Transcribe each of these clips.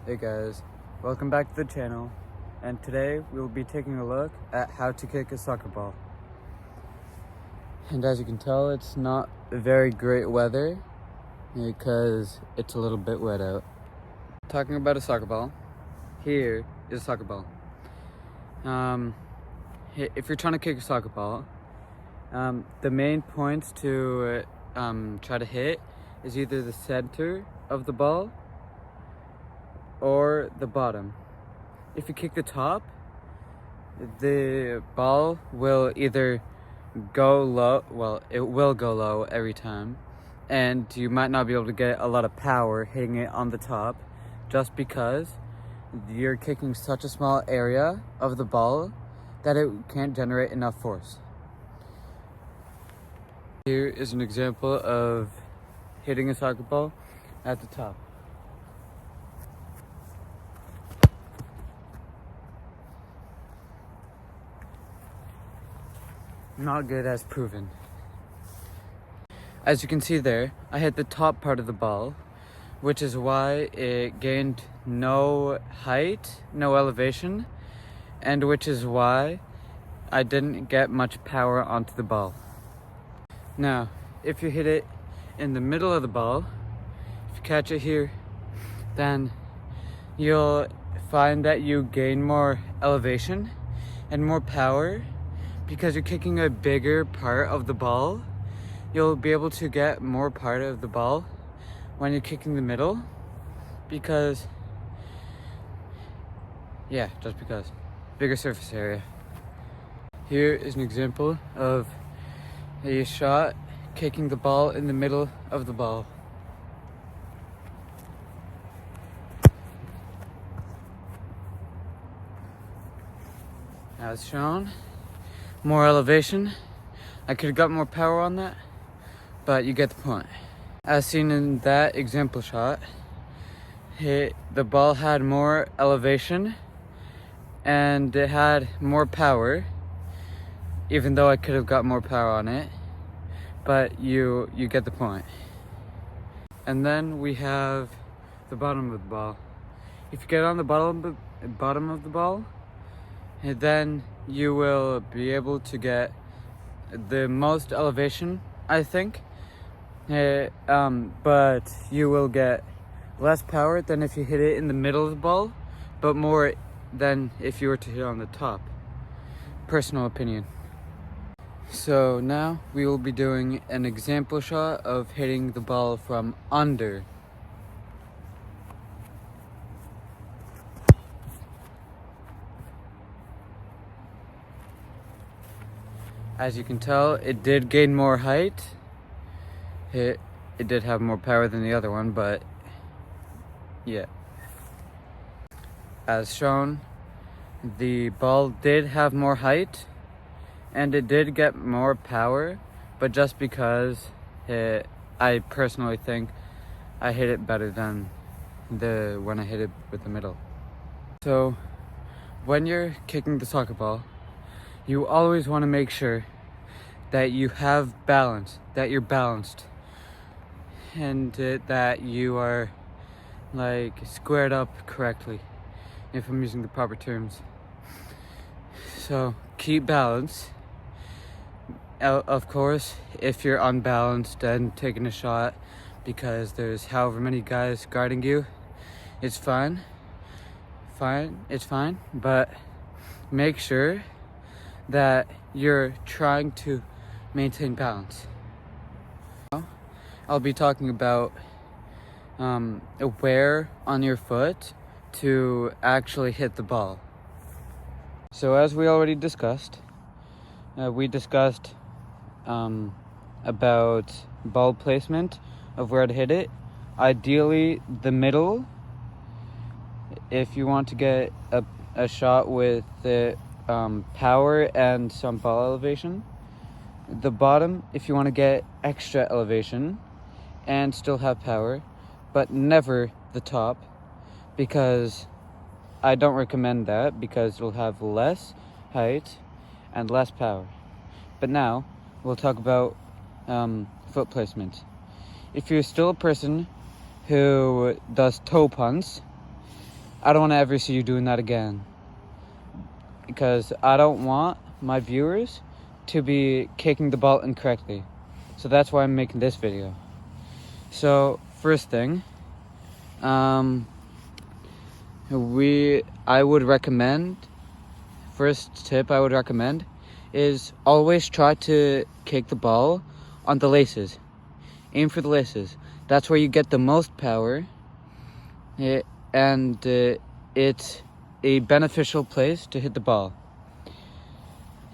Hey guys, welcome back to the channel, and today we will be taking a look at how to kick a soccer ball. And as you can tell, it's not very great weather because it's a little bit wet out. Talking about a soccer ball, here is a soccer ball. If you're trying to kick a soccer ball, the main points to try to hit is either the center of the ball or the bottom. If you kick the top, the ball will either go low, it will go low every time, and you might not be able to get a lot of power hitting it on the top just because you're kicking such a small area of the ball that it can't generate enough force. Here is an example of hitting a soccer ball at the top. Not good as proven. As you can see there, I hit the top part of the ball, which is why it gained no height, no elevation, and which is why I didn't get much power onto the ball. Now, if you hit it in the middle of the ball, if you catch it here, then you'll find that you gain more elevation and more power. Because you're kicking a bigger part of the ball, you'll be able to get more part of the ball when you're kicking the middle. Just because. Bigger surface area. Here is an example of a shot kicking the ball in the middle of the ball. As shown, more elevation. I could have got more power on that, but you get the point. As seen in that example shot, the ball had more elevation and it had more power, even though I could have got more power on it, but you get the point. And then we have the bottom of the ball. If you get on the bottom of the ball, and then you will be able to get the most elevation, I think. But you will get less power than if you hit it in the middle of the ball, but more than if you were to hit on the top. Personal opinion. So now we will be doing an example shot of hitting the ball from under. As you can tell, it did gain more height. It did have more power than the other one, but yeah. As shown, the ball did have more height and it did get more power, but just because I personally think I hit it better than when I hit it with the middle. So when you're kicking the soccer ball, you always want to make sure that you have balance, that you're balanced, and that you are squared up correctly, if I'm using the proper terms. So keep balance. Of course, if you're unbalanced and taking a shot because there's however many guys guarding you, it's fine, it's fine, but make sure that you're trying to maintain balance. I'll be talking about where on your foot to actually hit the ball. So as we already discussed, we discussed about ball placement of where to hit it. Ideally, the middle, if you want to get a shot with the power and some ball elevation. The bottom, if you want to get extra elevation and still have power, but never the top, because I don't recommend that, because it'll have less height and less power. But now we'll talk about foot placement. If you're still a person who does toe punts, I don't want to ever see you doing that again, because I don't want my viewers to be kicking the ball incorrectly. So that's why I'm making this video. So first thing, I would recommend, first tip I would recommend is always try to kick the ball on the laces. Aim for the laces. That's where you get the most power, and it's a beneficial place to hit the ball.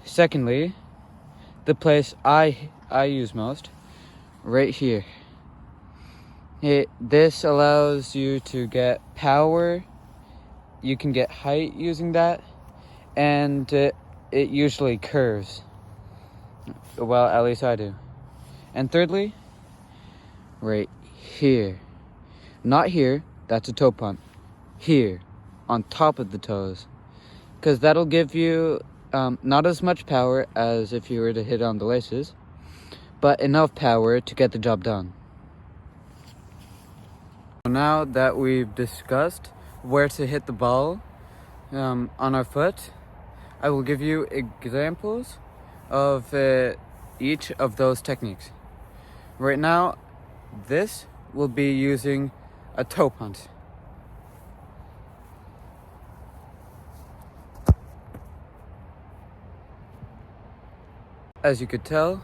Secondly, the place I use most, right here. This allows you to get power. You can get height using that, and it usually curves. Well, at least I do. And thirdly, right here. Not here, that's a toe punt. Here, on top of the toes. Because that'll give you not as much power as if you were to hit on the laces, but enough power to get the job done. Now that we've discussed where to hit the ball on our foot, I will give you examples of each of those techniques. Right now, this will be using a toe punt. As you could tell,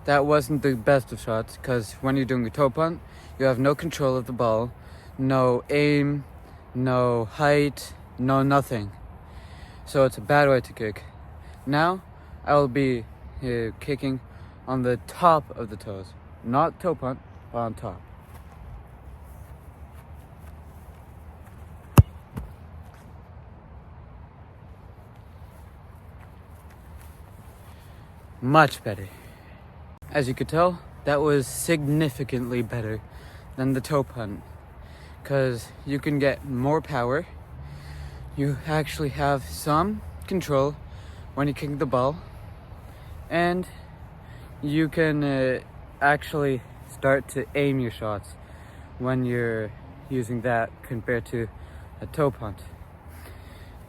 that wasn't the best of shots, because when you're doing a toe punt, you have no control of the ball, no aim, no height, no nothing. So it's a bad way to kick. Now, I will be kicking on the top of the toes. Not toe punt, but on top. Much better. As you could tell, that was significantly better than the toe punt, because you can get more power. You actually have some control when you're kicking the ball, and you can actually start to aim your shots when you're using that compared to a toe punt.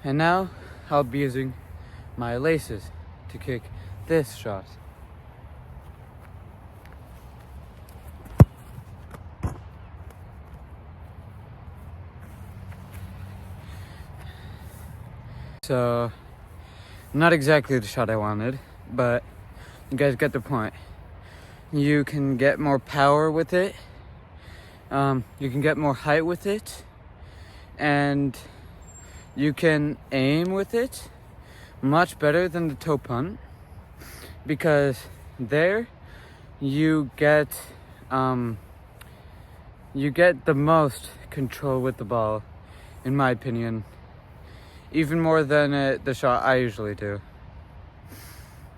And now I'll be using my laces to kick this shot. So, not exactly the shot I wanted, but you guys get the point. You can get more power with it, you can get more height with it, and you can aim with it much better than the toe punt, because there you get the most control with the ball, in my opinion. Even more than the shot I usually do.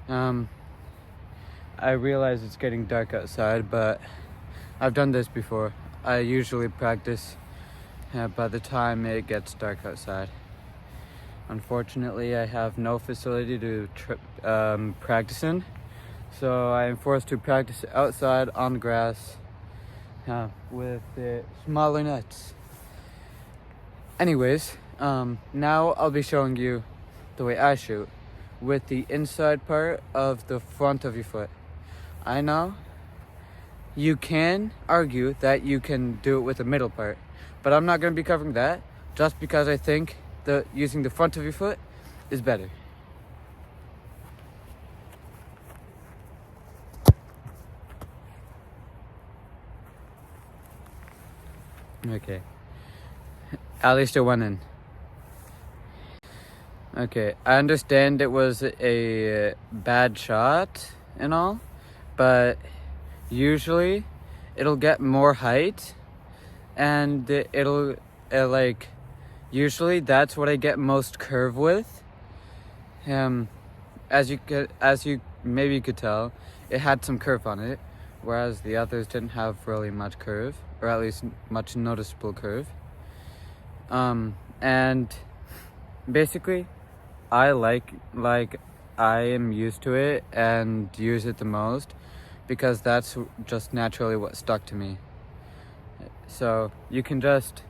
I realize it's getting dark outside, but I've done this before. I usually practice by the time it gets dark outside. Unfortunately, I have no facility to practice in, so I am forced to practice outside on the grass with smaller nets. Anyways, now I'll be showing you the way I shoot with the inside part of the front of your foot. I know you can argue that you can do it with the middle part, but I'm not going to be covering that, just because I think that using the front of your foot is better. Okay. At least it went in. Okay, I understand it was a bad shot and all, but usually it'll get more height, and it'll usually that's what I get most curve with. As you maybe could tell, it had some curve on it, whereas the others didn't have really much curve, or at least much noticeable curve. And basically, I I am used to it and use it the most, because that's just naturally what stuck to me. So you can just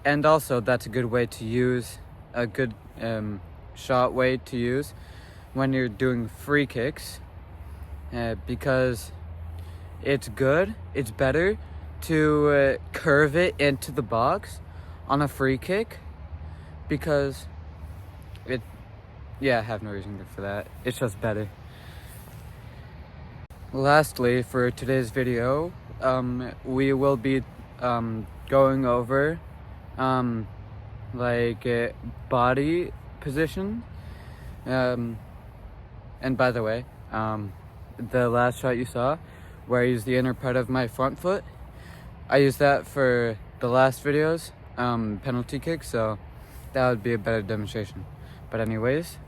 And also that's a good way to use, a good shot way to use when you're doing free kicks, because it's better to curve it into the box on a free kick, because I have no reason for that. It's just better. Lastly, for today's video, we will be going over body position. And by the way, the last shot you saw where I used the inner part of my front foot, I used that for the last video's penalty kick, so that would be a better demonstration. But anyways,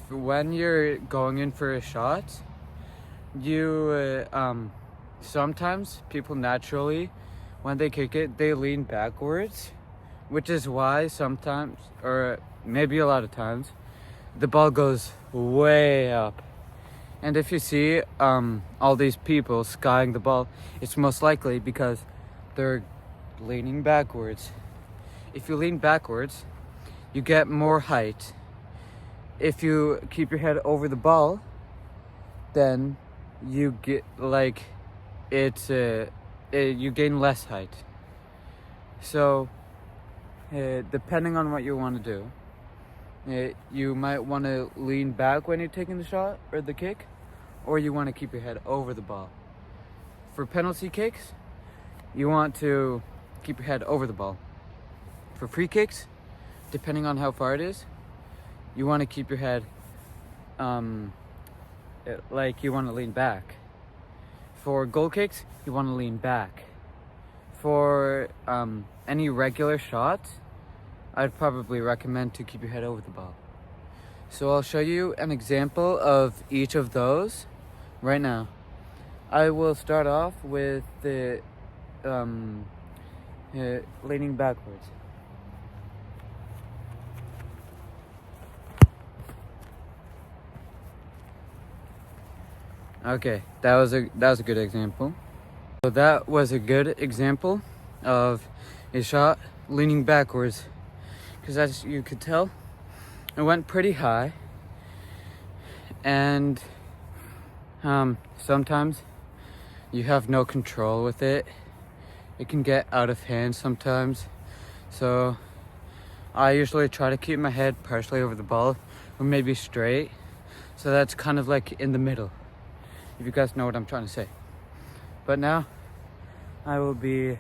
when you're going in for a shot, you sometimes people naturally, when they kick it, they lean backwards, which is why sometimes, or maybe a lot of times, the ball goes way up. And if you see all these people skying the ball, it's most likely because they're leaning backwards. If you lean backwards, you get more height. If you keep your head over the ball, then you get you gain less height. So depending on what you want to do, you might want to lean back when you're taking the shot or the kick, or you want to keep your head over the ball. For penalty kicks, you want to keep your head over the ball. For free kicks, depending on how far it is, you want to keep your head you want to lean back. For goal kicks, you want to lean back. For any regular shots, I'd probably recommend to keep your head over the ball. So I'll show you an example of each of those right now. I will start off with the leaning backwards. Okay, that was a good example. So that was a good example of a shot leaning backwards, because as you could tell, it went pretty high, and sometimes you have no control with it. It can get out of hand sometimes. So I usually try to keep my head partially over the ball, or maybe straight. So that's kind of like in the middle, if you guys know what I'm trying to say. But now I will be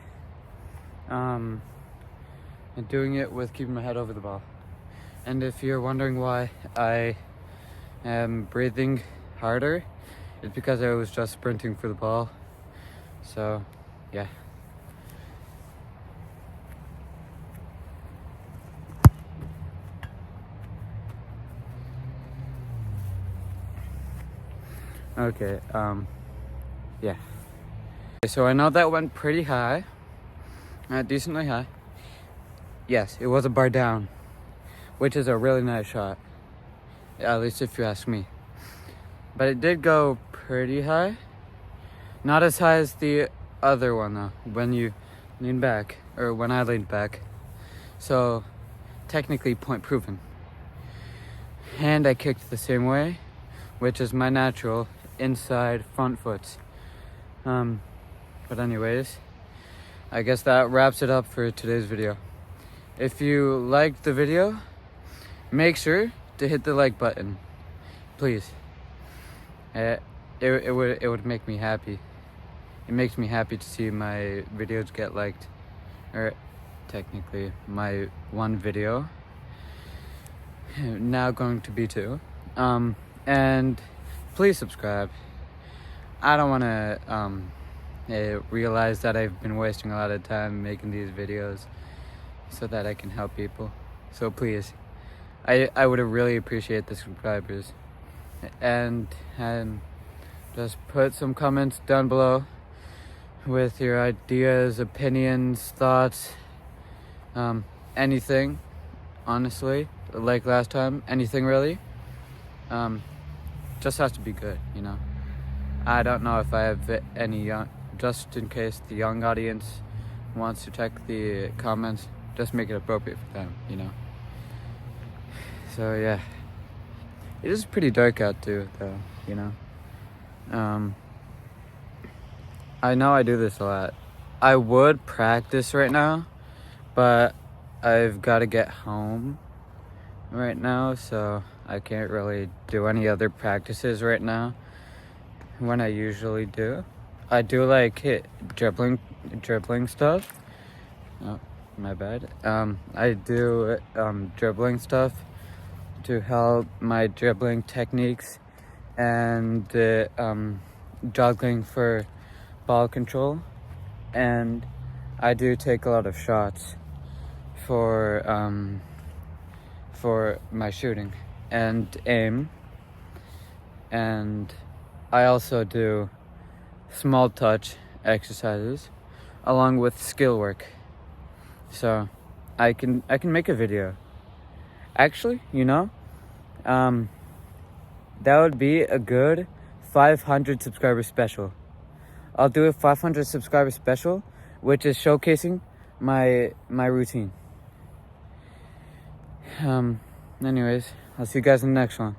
doing it with keeping my head over the ball. And if you're wondering why I am breathing harder, it's because I was just sprinting for the ball. So yeah. Okay, yeah. So I know that went pretty high, decently high. Yes, it was a bar down, which is a really nice shot, at least if you ask me. But it did go pretty high. Not as high as the other one though, when you lean back, or when I leaned back. So technically point proven. And I kicked the same way, which is my natural inside front foot. But anyways, I guess that wraps it up for today's video. If you liked the video, make sure to hit the like button, please. It would make me happy. It makes me happy to see my videos get liked, or technically my one video, now going to be 2. And please subscribe. I don't want to realize that I've been wasting a lot of time making these videos so that I can help people. So please, I would really appreciate the subscribers. And just put some comments down below with your ideas, opinions, thoughts, anything, honestly, like last time, anything really. Just has to be good, you know. I don't know if I have any young, just in case the young audience wants to check the comments, just make it appropriate for them, you know? So yeah, it is pretty dark out too, though, you know? I know I do this a lot. I would practice right now, but I've got to get home right now, so I can't really do any other practices right now when I usually do. I do like hit dribbling stuff. Oh, my bad. I do dribbling stuff to help my dribbling techniques and juggling for ball control, and I do take a lot of shots for my shooting and aim, and I also do small touch exercises along with skill work. So I can make a video. Actually, you know, that would be a good 500 subscriber special. I'll do a 500 subscriber special, which is showcasing my routine. Anyways, I'll see you guys in the next one.